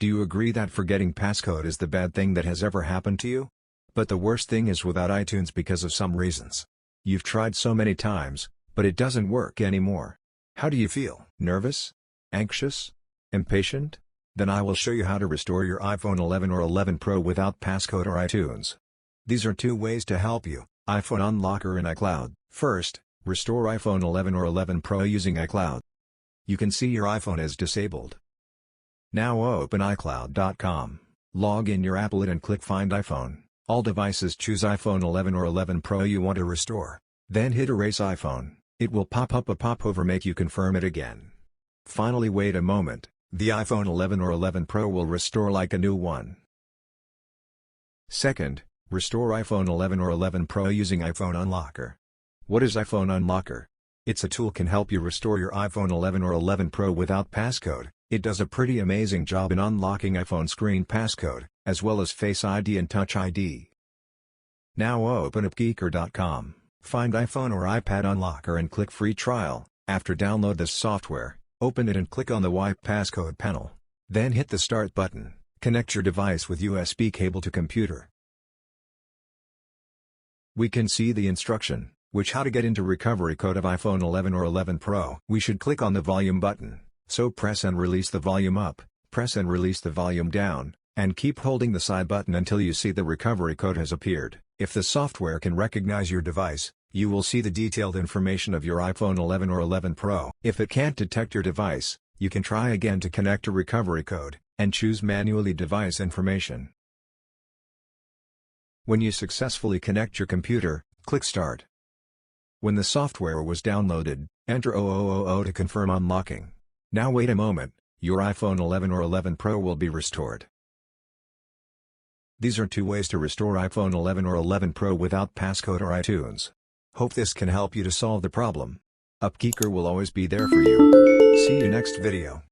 Do you agree that forgetting passcode is the bad thing that has ever happened to you? But the worst thing is without iTunes because of some reasons. You've tried so many times, but it doesn't work anymore. How do you feel? Nervous? Anxious? Impatient? Then I will show you how to restore your iPhone 11 or 11 Pro without passcode or iTunes. These are 2 ways to help you: iPhone Unlocker and iCloud. First, restore iPhone 11 or 11 Pro using iCloud. You can see your iPhone is disabled. Now open iCloud.com, log in your Apple ID and click Find iPhone. All devices, choose iPhone 11 or 11 Pro you want to restore. Then hit Erase iPhone. It will pop up a pop-over make you confirm it again. Finally, wait a moment, the iPhone 11 or 11 Pro will restore like a new one. Second, restore iPhone 11 or 11 Pro using iPhone Unlocker. What is iPhone Unlocker? It's a tool can help you restore your iPhone 11 or 11 Pro without passcode. It does a pretty amazing job in unlocking iPhone screen passcode, as well as Face ID and Touch ID. Now open Appgeeker.com, find iPhone or iPad Unlocker and click Free Trial. After download this software, open it and click on the Wipe Passcode panel. Then hit the Start button, connect your device with USB cable to computer. We can see the instruction, which how to get into recovery code of iPhone 11 or 11 Pro. We should click on the volume button, so press and release the volume up, press and release the volume down, and keep holding the side button until you see the recovery code has appeared. If the software can recognize your device, you will see the detailed information of your iPhone 11 or 11 Pro. If it can't detect your device, you can try again to connect a recovery code, and choose manually device information. When you successfully connect your computer, click Start. When the software was downloaded, enter 0000 to confirm unlocking. Now wait a moment, your iPhone 11 or 11 Pro will be restored. These are 2 ways to restore iPhone 11 or 11 Pro without passcode or iTunes. Hope this can help you to solve the problem. Appgeeker will always be there for you. See you next video.